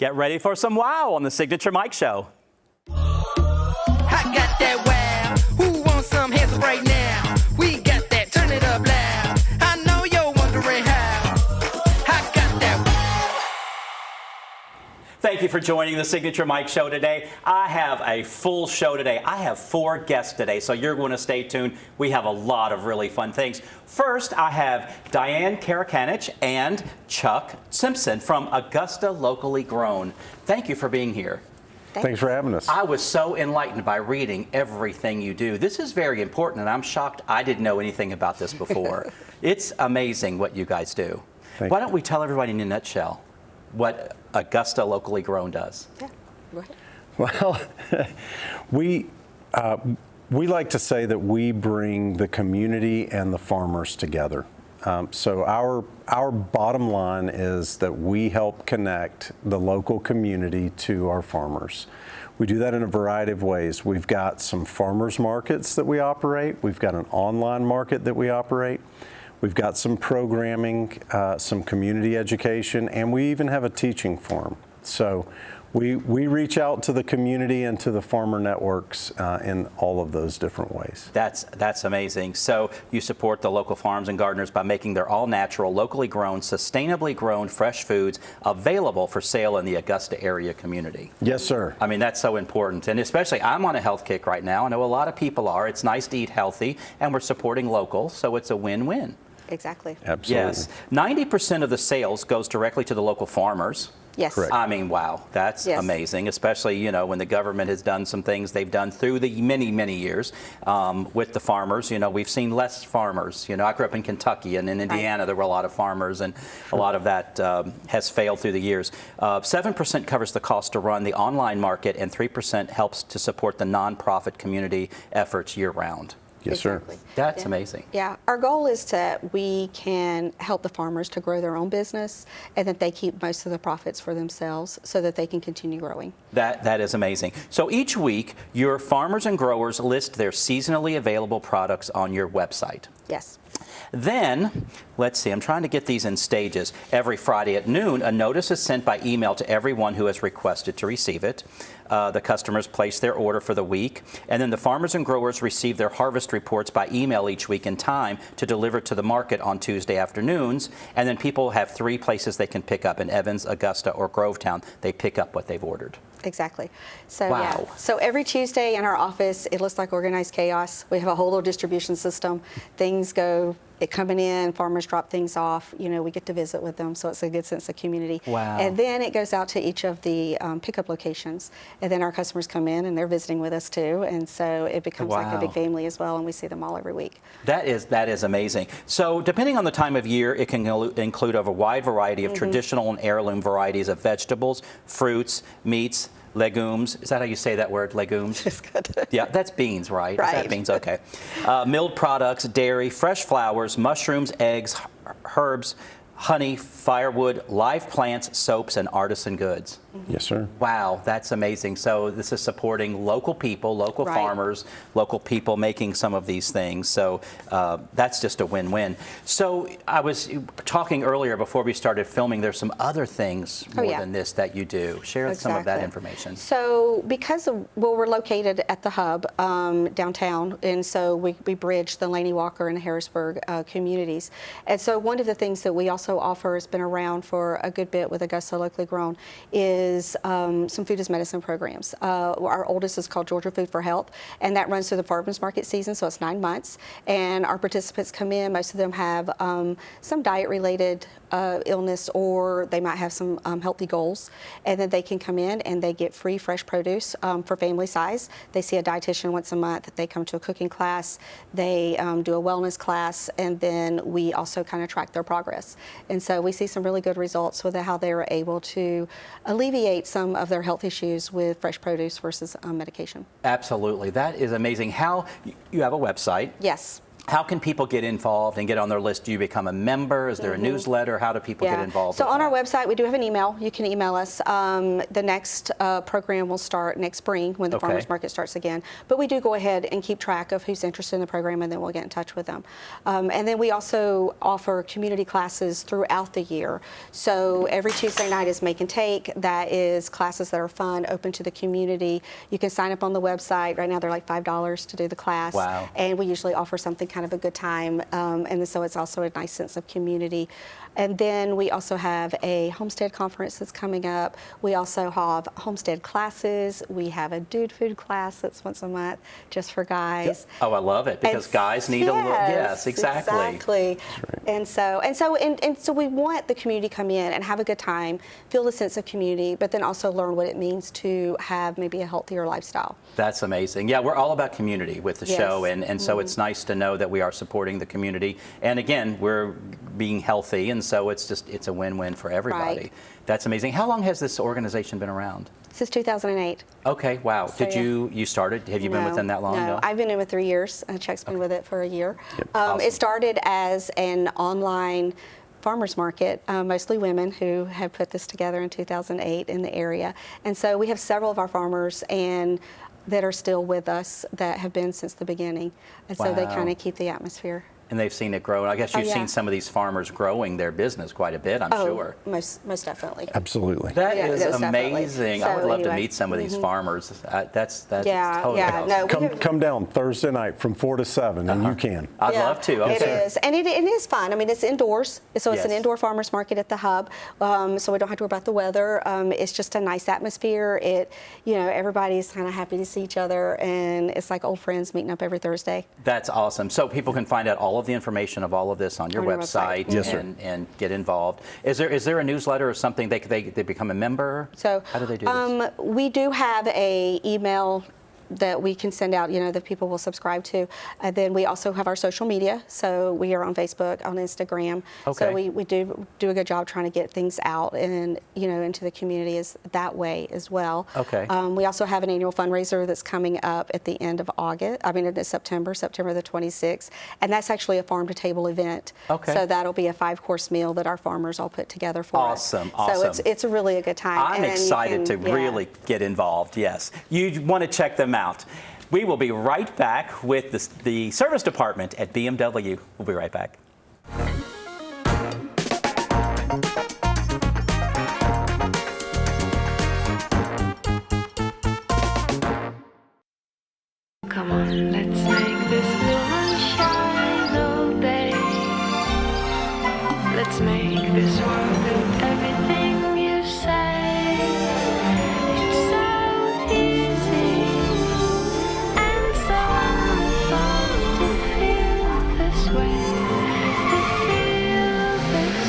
Get ready for some wow on the Signature Mike Show. I got that wow. Who wants some hands up right now? We got that. Turn it up loud. I know you're wondering how. I got that wow. Thank you for joining the Signature Mike Show today. I have a full show today. I have 4 guests today, so you're going to stay tuned. We have a lot of really fun things. First, I have Diane Karakanich and Chuck Simpson from Augusta Locally Grown. Thank you for being here. Thanks for having us. I was so enlightened by reading everything you do. This is very important, and I'm shocked I didn't know anything about this before. It's amazing what you guys do. Why don't we tell everybody in a nutshell what Augusta Locally Grown does? Yeah, go ahead. Well, we like to say that we bring the community and the farmers together. So our bottom line is that we help connect the local community to our farmers. We do that in a variety of ways. We've got some farmers markets that we operate. We've got an online market that we operate. We've got some programming, some community education, and we even have a teaching farm. So we reach out to the community and to the farmer networks in all of those different ways. That's amazing. So you support the local farms and gardeners by making their all-natural, locally grown, sustainably grown fresh foods available for sale in the Augusta area community. Yes, sir. I mean, that's so important. And especially, I'm on a health kick right now. I know a lot of people are. It's nice to eat healthy, and we're supporting local, so it's a win-win. Exactly. Absolutely. Yes. 90% of the sales goes directly to the local farmers. Yes. Correct. I mean, wow, that's amazing, especially, you know, when the government has done some things they've done through the many, many years with the farmers. You know, we've seen less farmers. You know, I grew up in Kentucky, and in Indiana there were a lot of farmers, and a lot of that has failed through the years. 7% covers the cost to run the online market, and 3% helps to support the nonprofit community efforts year-round. Yes, Exactly. sir. That's amazing. Yeah, our goal is that we can help the farmers to grow their own business and that they keep most of the profits for themselves so that they can continue growing. That is amazing. So each week, your farmers and growers list their seasonally available products on your website. Yes. Then, let's see, I'm trying to get these in stages. Every Friday at noon, a notice is sent by email to everyone who has requested to receive it. The customers place their order for the week, and then the farmers and growers receive their harvest reports by email each week in time to deliver to the market on Tuesday afternoons. And then people have 3 places they can pick up in Evans, Augusta, or Grovetown. They pick up what they've ordered. Exactly. So Wow. yeah. So every Tuesday in our office, it looks like organized chaos. We have a whole little distribution system. Things go coming in, farmers drop things off. You know, we get to visit with them, so it's a good sense of community. Wow. And then it goes out to each of the pickup locations, and then our customers come in and they're visiting with us too, and so it becomes like a big family as well, and we see them all every week. That is amazing. So depending on the time of year, it can include a wide variety of traditional and heirloom varieties of vegetables, fruits, meats, legumes. Is that how you say that word, legumes? It's good. Yeah, that's beans, right? Right. Is that beans? Okay. Milled products, dairy, fresh flowers, mushrooms, eggs, herbs, honey, firewood, live plants, soaps, and artisan goods. Yes, sir. Wow, that's amazing. So this is supporting local people, local farmers, local people making some of these things. So that's just a win-win. So I was talking earlier before we started filming, there's some other things more than this that you do. Share some of that information. So because we're located at the hub downtown, and so we bridge the Laney Walker and Harrisburg communities. And so one of the things that we also offer has been around for a good bit with Augusta Locally Grown is some food as medicine programs. Our oldest is called Georgia Food for Health, and that runs through the farmers market season, so it's 9 months. And our participants come in, most of them have some diet-related illness, or they might have some healthy goals, and then they can come in and they get free fresh produce for family size. They see a dietitian once a month. They come to a cooking class. They do a wellness class, and then we also kind of track their progress. And so we see some really good results with how they were able to alleviate some of their health issues with fresh produce versus medication. Absolutely. That is amazing. How you have a website. Yes. How can people get involved and get on their list? Do you become a member? Is there a newsletter? How do people get involved? So with on that? our website, we do have an email. You can email us. The next program will start next spring when the Okay. farmers market starts again. But we do go ahead and keep track of who's interested in the program, and then we'll get in touch with them. And then we also offer community classes throughout the year. So every Tuesday night is Make and Take. That is classes that are fun, open to the community. You can sign up on the website. Right now they're like $5 to do the class. Wow. And we usually offer something kind of a good time. And so it's also a nice sense of community. And then we also have a homestead conference that's coming up. We also have homestead classes. We have a dude food class that's once a month just for guys. Oh, I love it because guys need a little. Yes, exactly. Exactly. And so we want the community to come in and have a good time, feel the sense of community, but then also learn what it means to have maybe a healthier lifestyle. That's amazing. Yeah, we're all about community with the Yes. show, and so it's nice to know that we are supporting the community. And again, we're being healthy, and so it's a win-win for everybody. Right. That's amazing. How long has this organization been around? Since 2008. Okay, wow. So, Did yeah. you started? Have you been with them that long? No, I've been in with 3 years. Chuck's been with it for a year. Awesome. It started as an online farmers market, mostly women who had put this together in 2008 in the area. And so we have several of our farmers and that are still with us that have been since the beginning. And so they Wow. kind of keep the atmosphere. And they've seen it grow. I guess you've yeah. seen some of these farmers growing their business quite a bit, I'm sure. Most definitely. Absolutely. That Yeah, is most definitely. amazing. I would So love to anyway. meet some of these farmers. That's Yeah, totally yeah, awesome. no. Come down Thursday night from 4 to 7, and you can. I'd Yeah, love to. It Okay. is, and it is fun. I mean, it's indoors, so it's an Yes. indoor farmers market at the hub. So we don't have to worry about the weather. It's just a nice atmosphere. Everybody's kind of happy to see each other, and it's like old friends meeting up every Thursday. That's awesome. So people can find out all of the information of all of this on your On your website, website. Yes, sir. and get involved. Is there a newsletter or something they become a member? So how do they do this? We do have a email that we can send out, that people will subscribe to. And then we also have our social media. So we are on Facebook, on Instagram. Okay. So we do a good job trying to get things out and, into the community that way as well. Okay. We also have an annual fundraiser that's coming up at the end of September the 26th. And that's actually a farm to table event. Okay. So that'll be a 5-course meal that our farmers all put together for us. Awesome, So awesome. it's really a good time. I'm And then you excited can- to really get involved, yes. You want to check them out. We will be right back with the service department at BMW. We'll be right back. Come on, let's make this moon shine all day. Let's make this world do everything you say. It's so easy and so fun to feel this way. To feel this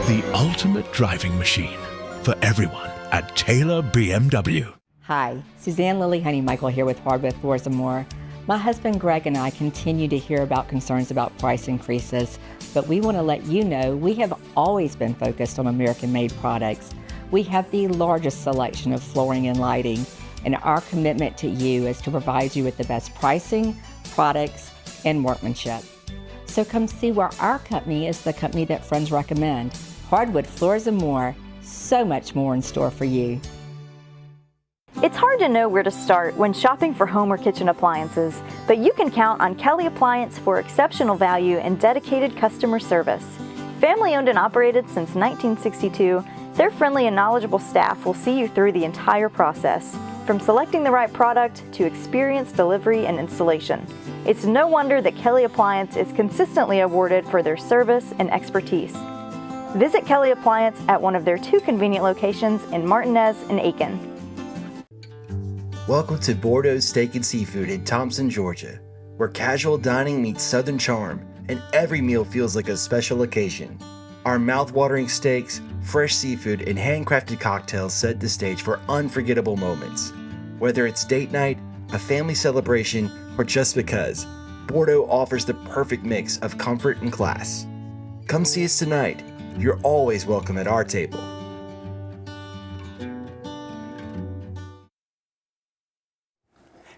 way. The ultimate driving machine for everyone at Taylor BMW. Hi, Suzanne Lily Honeymichael here with Hardwood Floors & More. My husband Greg and I continue to hear about concerns about price increases, but we want to let you know we have always been focused on American-made products. We have the largest selection of flooring and lighting, and our commitment to you is to provide you with the best pricing, products, and workmanship. So come see where our company is the company that friends recommend. Hardwood Floors & More, so much more in store for you. It's hard to know where to start when shopping for home or kitchen appliances, but you can count on Kelly Appliance for exceptional value and dedicated customer service. Family owned and operated since 1962, their friendly and knowledgeable staff will see you through the entire process, from selecting the right product to experienced delivery and installation. It's no wonder that Kelly Appliance is consistently awarded for their service and expertise. Visit Kelly Appliance at one of their 2 convenient locations in Martinez and Aiken. Welcome to Bordeaux's Steak and Seafood in Thompson, Georgia, where casual dining meets southern charm and every meal feels like a special occasion. Our mouth-watering steaks, fresh seafood, and handcrafted cocktails set the stage for unforgettable moments. Whether it's date night, a family celebration, or just because, Bordeaux offers the perfect mix of comfort and class. Come see us tonight. You're always welcome at our table.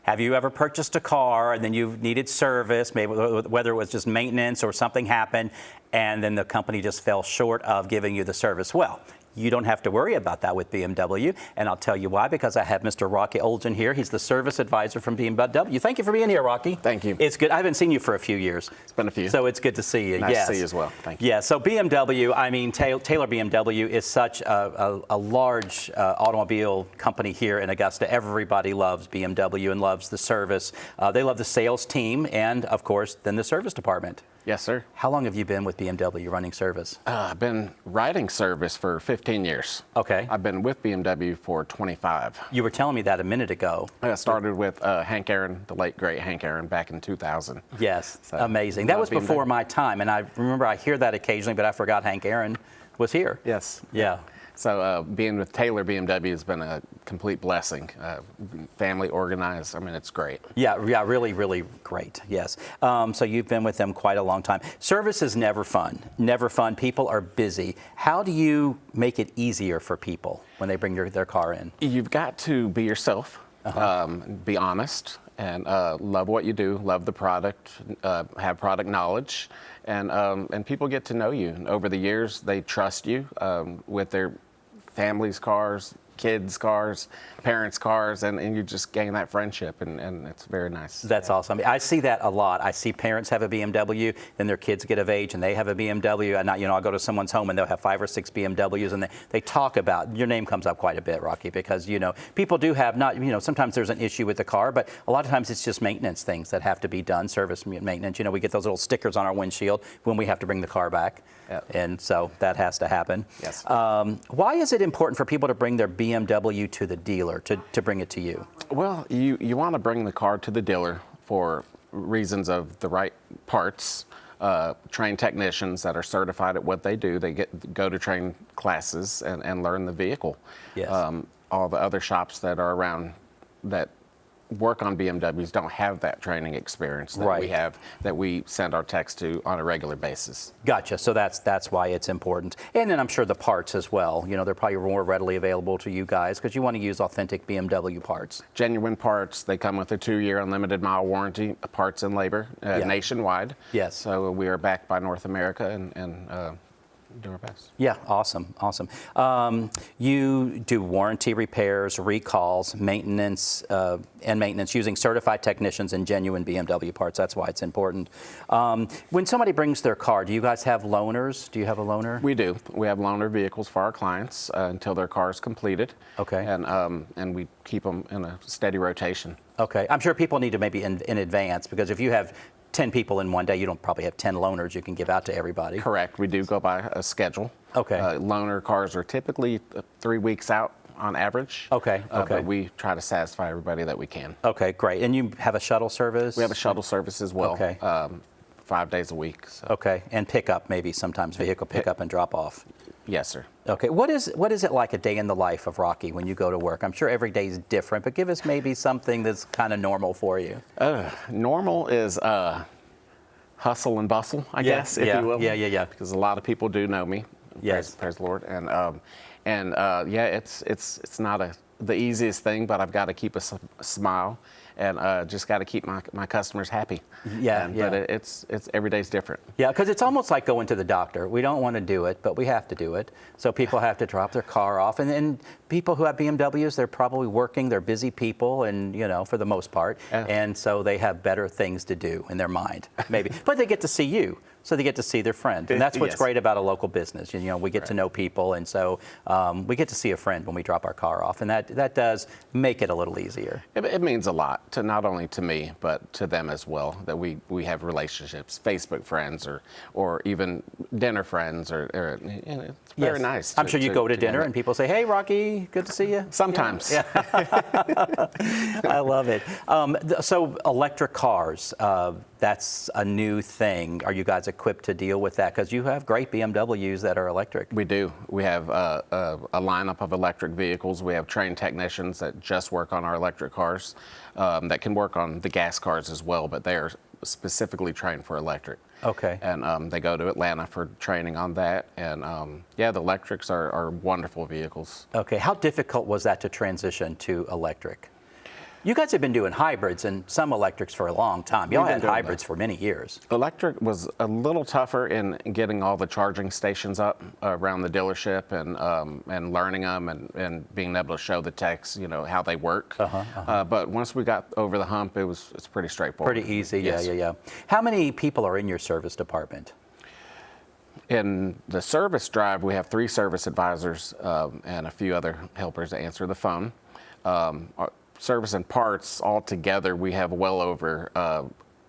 Have you ever purchased a car and then you needed service, maybe whether it was just maintenance or something happened, and then the company just fell short of giving you the service? Well, you don't have to worry about that with BMW, and I'll tell you why, because I have Mr. Rocky Olgen here. He's the service advisor from BMW. Thank you for being here, Rocky. Thank you. It's good. I haven't seen you for a few years. It's been a few. So it's good to see you. Nice Yes. to see you as well. Thank you. Yeah, so BMW, I mean, Taylor BMW is such a large automobile company here in Augusta. Everybody loves BMW and loves the service. They love the sales team and, of course, then the service department. Yes, sir. How long have you been with BMW running service? I've been riding service for 15 years. Okay. I've been with BMW for 25. You were telling me that a minute ago. I started with Hank Aaron, the late great Hank Aaron, back in 2000. Yes, So, amazing. That was BMW. before my time, and I remember I hear that occasionally, but I forgot Hank Aaron was here. Yes. Yeah. So being with Taylor BMW has been a complete blessing. Family organized. I mean, it's great. Yeah, really, really great. Yes. So you've been with them quite a long time. Service is never fun. Never fun. People are busy. How do you make it easier for people when they bring their car in? You've got to be yourself, be honest, and love what you do, love the product, have product knowledge, and people get to know you. And over the years, they trust you with their families' cars, kids' cars, parents' cars, and you just gain that friendship, and it's very nice. That's awesome. I see that a lot. I see parents have a BMW, then their kids get of age and they have a BMW, and I'll go to someone's home and they'll have 5 or 6 BMWs, and they talk about, your name comes up quite a bit, Rocky, because people do have sometimes there's an issue with the car, but a lot of times it's just maintenance things that have to be done, service maintenance. We get those little stickers on our windshield when we have to bring the car back. Yep. And so that has to happen. Yes. Why is it important for people to bring their BMW to the dealer, to bring it to you? Well, you want to bring the car to the dealer for reasons of the right parts, trained technicians that are certified at what they do. They go to train classes and learn the vehicle. Yes. All the other shops that are around that work on BMWs don't have that training experience that we have, that we send our techs to on a regular basis. Gotcha. So that's why it's important. And then I'm sure the parts as well. They're probably more readily available to you guys because you want to use authentic BMW parts. Genuine parts. They come with a 2-year unlimited mile warranty, parts and labor, nationwide. Yes. So we are backed by North America and do our best. Yeah, awesome. You do warranty repairs, recalls, maintenance, and maintenance using certified technicians and genuine BMW parts. That's why it's important. When somebody brings their car, do you guys have loaners? Do you have a loaner? We do. We have loaner vehicles for our clients until their car is completed. Okay. And we keep them in a steady rotation. Okay. I'm sure people need to maybe in advance, because if you have 10 people in one day, you don't probably have 10 loaners you can give out to everybody. Correct. We do go by a schedule. Okay. Loaner cars are typically 3 weeks out on average. Okay. But we try to satisfy everybody that we can. Okay, great. And you have a shuttle service? We have a shuttle service as well. Okay. 5 days a week. So. Okay. And pickup, maybe sometimes vehicle pickup and drop off. Yes, sir. Okay. What is it like a day in the life of Rocky when you go to work? I'm sure every day is different, but give us maybe something that's kind of normal for you. Normal is hustle and bustle, I guess, if you will. Yeah. Because a lot of people do know me. Yes. Praise the Lord. And it's not the easiest thing, but I've got to keep a smile and just got to keep my customers happy. But it's every day's different. Yeah, because it's almost like going to the doctor. We don't want to do it, but we have to do it. So people have to drop their car off. And people who have BMWs, they're probably working. They're busy people, and for the most part. And so they have better things to do in their mind, maybe. But they get to see you. So they get to see their friend. And that's what's great about a local business. We get to know people, and so we get to see a friend when we drop our car off. And that does make it a little easier. It means a lot, to not only to me, but to them as well, that we have relationships, Facebook friends or even dinner friends. It's very nice. I'm sure you go to dinner and people say, "Hey, Rocky, good to see you." Sometimes. Yeah. I love it. So electric cars, that's a new thing. Are you guys equipped to deal with that? Because you have great BMWs that are electric. We do. We have a lineup of electric vehicles. We have trained technicians that just work on our electric cars, that can work on the gas cars as well, but they are specifically trained for electric. Okay. And they go to Atlanta for training on that. And the electrics are wonderful vehicles. Okay. How difficult was that to transition to electric? You guys have been doing hybrids and some electrics for a long time. Y'all We've been had doing hybrids for many years. Electric was a little tougher in getting all the charging stations up around the dealership and learning them and being able to show the techs, how they work. But once we got over the hump, it's pretty straightforward. Pretty easy, Yes. yeah. How many people are in your service department? In the service drive, we have 3 service advisors and a few other helpers that answer the phone. Our service and parts altogether, we have well over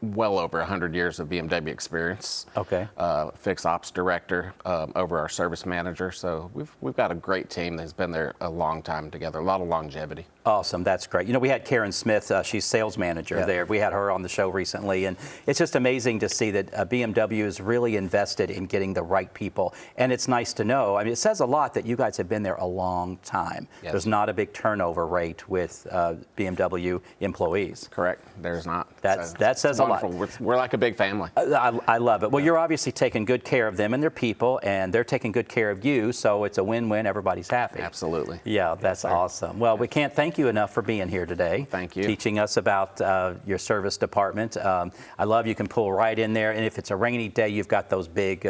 100 years of BMW experience. Okay. Fix ops director over our service manager. So we've got a great team that's been there a long time together. A lot of longevity. Awesome, that's great. We had Karen Smith, she's sales manager there. We had her on the show recently, and it's just amazing to see that BMW is really invested in getting the right people. And it's nice to know, it says a lot that you guys have been there a long time. Yes. There's not a big turnover rate with BMW employees. Correct, there's not. That says a lot. We're like a big family. I love it. Well, you're obviously taking good care of them and their people, and they're taking good care of you, so it's a win-win. Everybody's happy. Absolutely. Yeah, that's awesome. Well, we can't thank you enough for being here today. Thank you. Teaching us about your service department. I love you can pull right in there, and if it's a rainy day, you've got those big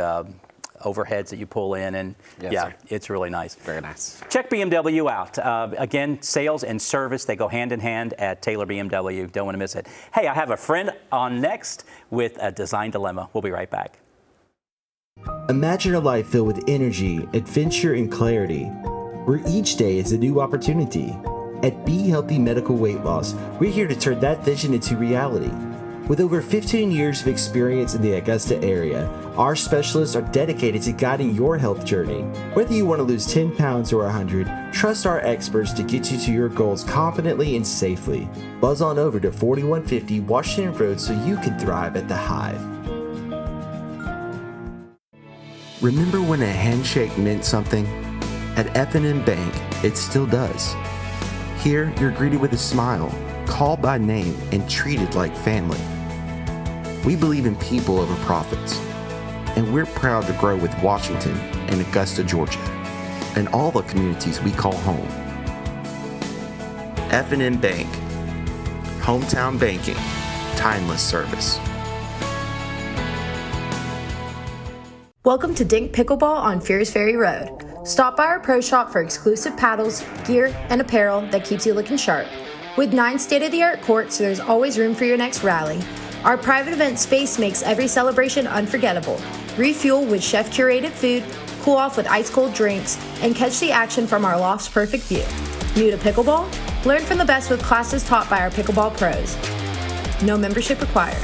overheads that you pull in, and Yes, yeah, sir. it's really nice. Very nice. Check BMW out. Again, sales and service, they go hand in hand at Taylor BMW. Don't want to miss it. Hey, I have a friend on next with a design dilemma. We'll be right back. Imagine a life filled with energy, adventure, and clarity, where each day is a new opportunity. At Be Healthy Medical Weight Loss, we're here to turn that vision into reality. With over 15 years of experience in the Augusta area, our specialists are dedicated to guiding your health journey. Whether you want to lose 10 pounds or 100, trust our experts to get you to your goals confidently and safely. Buzz on over to 4150 Washington Road so you can thrive at the Hive. Remember when a handshake meant something? At F&M Bank, it still does. Here, you're greeted with a smile, called by name, and treated like family. We believe in people over profits, and we're proud to grow with Washington and Augusta, Georgia, and all the communities we call home. F&M Bank, hometown banking, timeless service. Welcome to Dink Pickleball on Fears Ferry Road. Stop by our pro shop for exclusive paddles, gear, and apparel that keeps you looking sharp. With 9 state-of-the-art courts, there's always room for your next rally. Our private event space makes every celebration unforgettable. Refuel with chef-curated food, cool off with ice-cold drinks, and catch the action from our loft's perfect view. New to pickleball? Learn from the best with classes taught by our pickleball pros. No membership required.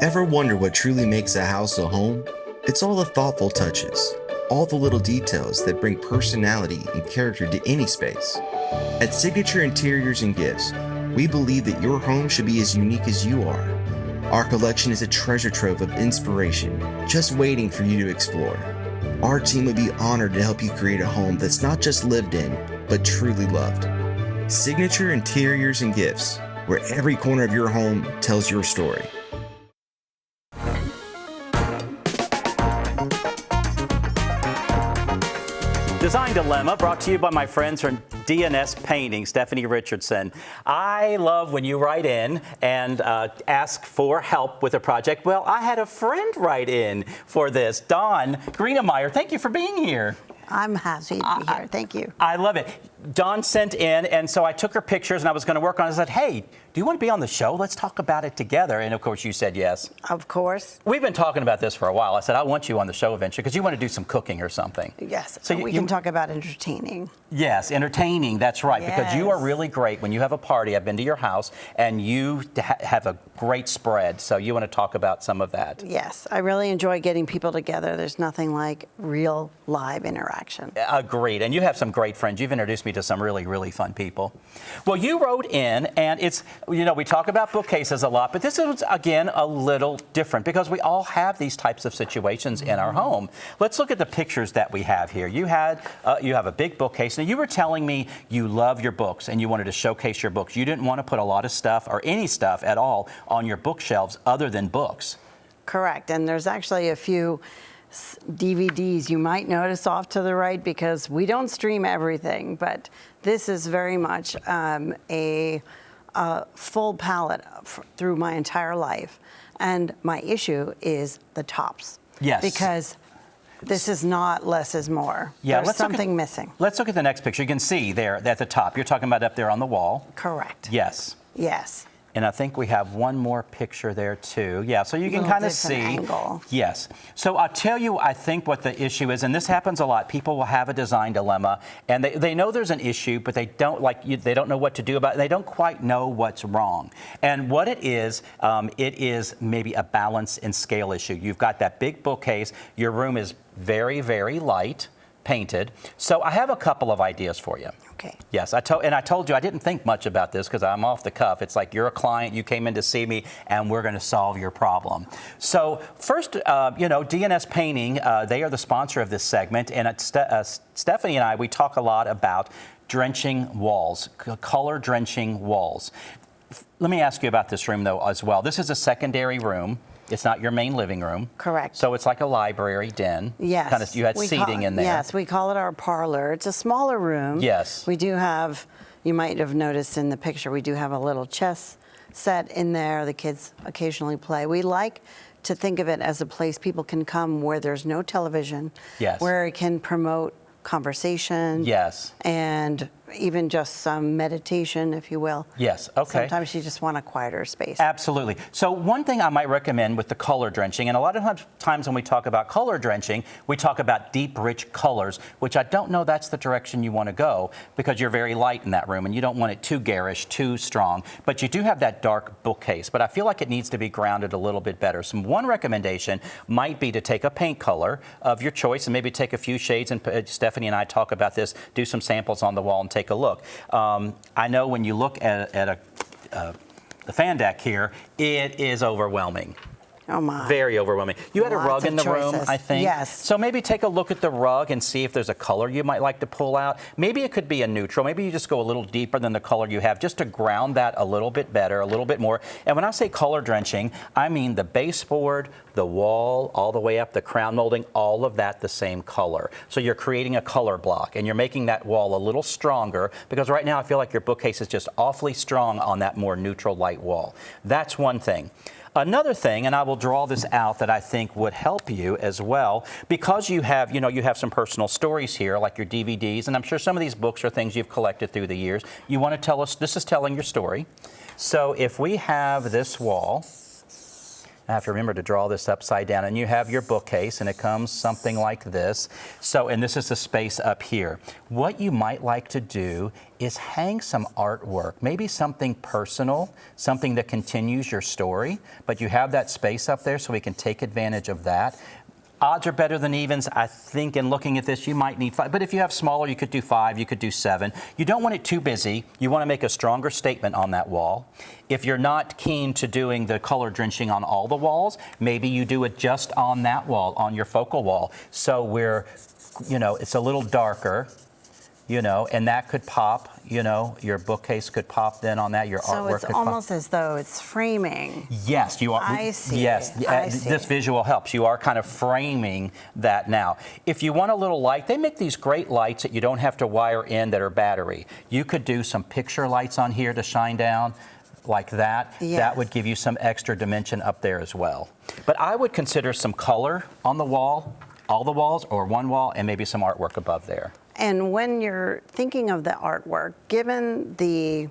Ever wonder what truly makes a house a home? It's all the thoughtful touches, all the little details that bring personality and character to any space. At Signature Interiors and Gifts, we believe that your home should be as unique as you are. Our collection is a treasure trove of inspiration, just waiting for you to explore. Our team would be honored to help you create a home that's not just lived in, but truly loved. Signature Interiors and Gifts, where every corner of your home tells your story. Design Dilemma brought to you by my friends from DNS Painting, Stephanie Richardson. I love when you write in and ask for help with a project. Well, I had a friend write in for this, Dawn Greenemeyer. Thank you for being here. I'm happy to be here. Thank you. I love it. Dawn sent in, and so I took her pictures, and I was going to work on it. I said, hey, do you want to be on the show? Let's talk about it together. And, of course, you said yes. Of course. We've been talking about this for a while. I said, I want you on the show eventually because you want to do some cooking or something. Yes. So we can talk about entertaining. Yes, entertaining. That's right. Yes. Because you are really great. When you have a party, I've been to your house, and you have a great spread. So you want to talk about some of that. Yes. I really enjoy getting people together. There's nothing like real live interaction. Agreed. And you have some great friends. You've introduced me to some really, really fun people. Well, you wrote in, and it's, we talk about bookcases a lot, but this is, again, a little different because we all have these types of situations in our home. Let's look at the pictures that we have here. You have a big bookcase. Now, you were telling me you love your books and you wanted to showcase your books. You didn't want to put a lot of stuff or any stuff at all on your bookshelves other than books. Correct. And there's actually a few DVDs you might notice off to the right because we don't stream everything, but this is very much a full palette through my entire life. And my issue is the tops. Yes. Because this is not less is more. Yeah, There's something missing. Let's look at the next picture. You can see there at the top. You're talking about up there on the wall. Correct. Yes. Yes. And I think we have one more picture there too. Yeah, so you can kind of see. Angle. Yes. So I'll tell you, I think what the issue is, and this happens a lot. People will have a design dilemma, and they know there's an issue, but they don't they don't know what to do about it. They don't quite know what's wrong. And what it is maybe a balance and scale issue. You've got that big bookcase. Your room is very, very light, painted. So I have a couple of ideas for you. Okay. Yes, I told you I didn't think much about this because I'm off the cuff. It's like you're a client, you came in to see me, and we're going to solve your problem. So first, DNS Painting, they are the sponsor of this segment, and Stephanie and I, we talk a lot about drenching walls, color drenching walls. Let me ask you about this room though as well. This is a secondary room. It's not your main living room. Correct. So it's like a library den. Yes. Kind of, you had seating in there. Yes, we call it our parlor. It's a smaller room. Yes. We do have, you might have noticed in the picture, we do have a little chess set in there. The kids occasionally play. We like to think of it as a place people can come where there's no television. Yes. Where it can promote conversation. Yes. And even just some meditation, if you will. Yes, okay. Sometimes you just want a quieter space. Absolutely. So one thing I might recommend with the color drenching, and a lot of times when we talk about color drenching, we talk about deep, rich colors, which I don't know that's the direction you want to go because you're very light in that room and you don't want it too garish, too strong. But you do have that dark bookcase, but I feel like it needs to be grounded a little bit better. So one recommendation might be to take a paint color of your choice and maybe take a few shades, and Stephanie and I talk about this, do some samples on the wall and take a look. I know when you look at the fan deck here, it is overwhelming. Oh my. Very overwhelming. You had a rug in the room, I think. Yes. So maybe take a look at the rug and see if there's a color you might like to pull out. Maybe it could be a neutral. Maybe you just go a little deeper than the color you have just to ground that a little bit better, a little bit more. And when I say color drenching, I mean the baseboard, the wall, all the way up, the crown molding, all of that the same color. So you're creating a color block and you're making that wall a little stronger because right now I feel like your bookcase is just awfully strong on that more neutral light wall. That's one thing. Another thing, and I will draw this out, that I think would help you as well, because you have some personal stories here, like your DVDs, and I'm sure some of these books are things you've collected through the years. You want to tell us, this is telling your story. So if we have this wall, I have to remember to draw this upside down, and you have your bookcase, and it comes something like this. So, and this is the space up here. What you might like to do is hang some artwork, maybe something personal, something that continues your story, but you have that space up there so we can take advantage of that. Odds are better than evens. I think in looking at this, you might need 5. But if you have smaller, you could do 5, you could do 7. You don't want it too busy. You want to make a stronger statement on that wall. If you're not keen to doing the color drenching on all the walls, maybe you do it just on that wall, on your focal wall. So it's a little darker, and that could pop, your bookcase could pop then on that, your artwork could pop. So it's almost as though it's framing. Yes, you are. I see. Yes, this visual helps. You are kind of framing that now. If you want a little light, they make these great lights that you don't have to wire in that are battery. You could do some picture lights on here to shine down like that. Yes. That would give you some extra dimension up there as well. But I would consider some color on the wall, all the walls, or one wall, and maybe some artwork above there. And when you're thinking of the artwork, given the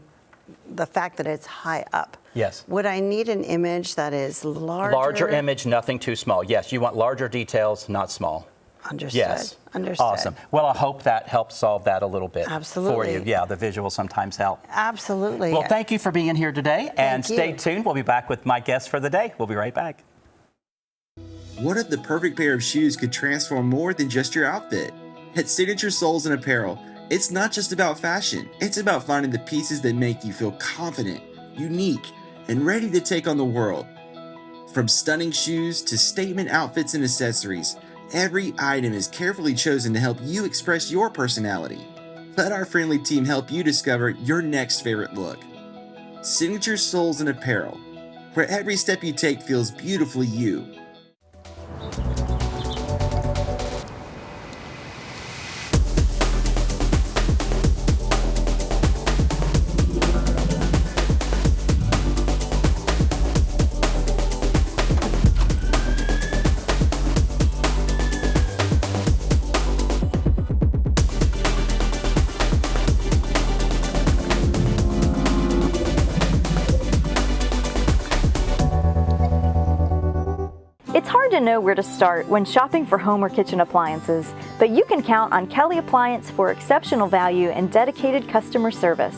fact that it's high up, yes, would I need an image that is larger? Larger image, nothing too small. Yes, you want larger details, not small. Understood. Yes. Understood. Awesome. Well, I hope that helps solve that a little bit for you. Yeah, the visuals sometimes help. Absolutely. Well, thank you for being here today. And stay you. tuned. We'll be back with my guest for the day. We'll be right back. What if the perfect pair of shoes could transform more than just your outfit? At Signature Soles and Apparel, it's not just about fashion. It's about finding the pieces that make you feel confident, unique, and ready to take on the world. From stunning shoes to statement outfits and accessories, every item is carefully chosen to help you express your personality. Let our friendly team help you discover your next favorite look. Signature Soles and Apparel, where every step you take feels beautifully you. hard to know where to start when shopping for home or kitchen appliances, but you can count on Kelly Appliance for exceptional value and dedicated customer service.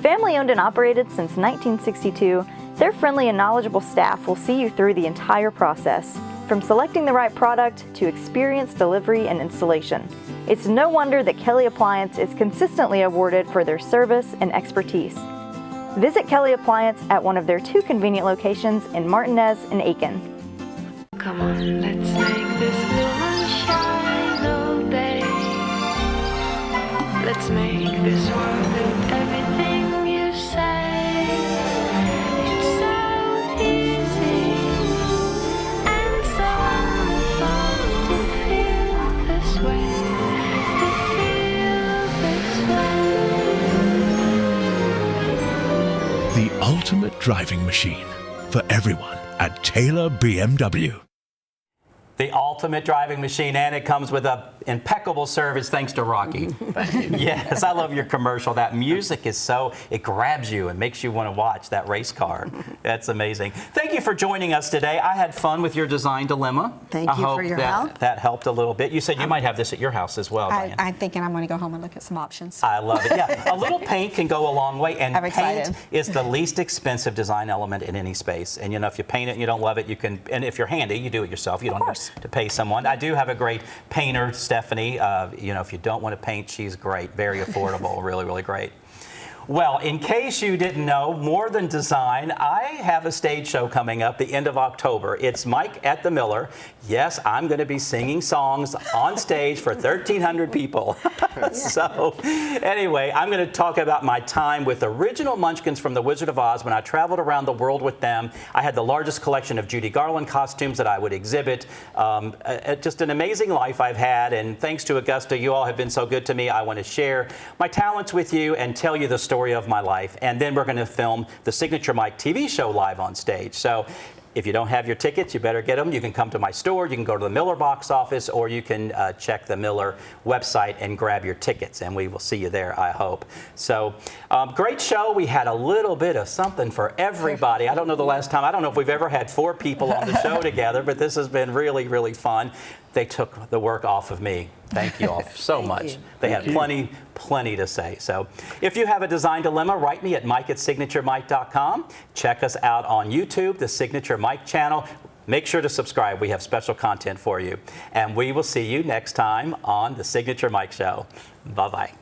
Family owned and operated since 1962, their friendly and knowledgeable staff will see you through the entire process, from selecting the right product to experienced delivery and installation. It's no wonder that Kelly Appliance is consistently awarded for their service and expertise. Visit Kelly Appliance at one of their 2 convenient locations in Martinez and Aiken. Come on, let's make this blue one shine all day. Let's make this world do everything you say. It's so easy and so fun to feel this way. To feel this way. The ultimate driving machine for everyone at Taylor BMW. The ultimate driving machine, and it comes with an impeccable service thanks to Rocky. Thank you. Yes, I love your commercial. That music is it grabs you and makes you want to watch that race car. That's amazing. Thank you for joining us today. I had fun with your design dilemma. Thank I you hope for your that, help. That helped a little bit. You said you might have this at your house as well, Diane. I'm thinking I'm going to go home and look at some options. I love it. Yeah, a little paint can go a long way, and I'm paint excited. is the least expensive design element in any space. And if you paint it and you don't love it, you can. And if you're handy, you do it yourself. You don't have to pay someone. I do have a great painter, Stephanie. If you don't want to paint, she's great. Very affordable. Really, really great. Well, in case you didn't know, more than design, I have a stage show coming up the end of October. It's Mike at the Miller. Yes, I'm going to be singing songs on stage for 1,300 people. So anyway, I'm going to talk about my time with original Munchkins from The Wizard of Oz when I traveled around the world with them. I had the largest collection of Judy Garland costumes that I would exhibit. Just an amazing life I've had, and thanks to Augusta, you all have been so good to me. I want to share my talents with you and tell you the story of my life. And then we're going to film the Signature Mike TV show live on stage. So if you don't have your tickets, you better get them. You can come to my store, you can go to the Miller box office, or you can check the Miller website and grab your tickets, and we will see you there, I hope. So great show. We had a little bit of something for everybody. I don't know the last time, I don't know if we've ever had 4 people on the show together, but this has been really, really fun. They took the work off of me. Thank you all so much. They had plenty to say. So if you have a design dilemma, write me at mike@signaturemike.com. Check us out on YouTube, the Signature Mike channel. Make sure to subscribe. We have special content for you. And we will see you next time on the Signature Mike Show. Bye-bye.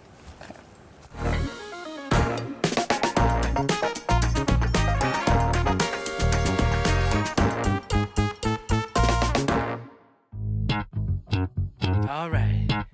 All right.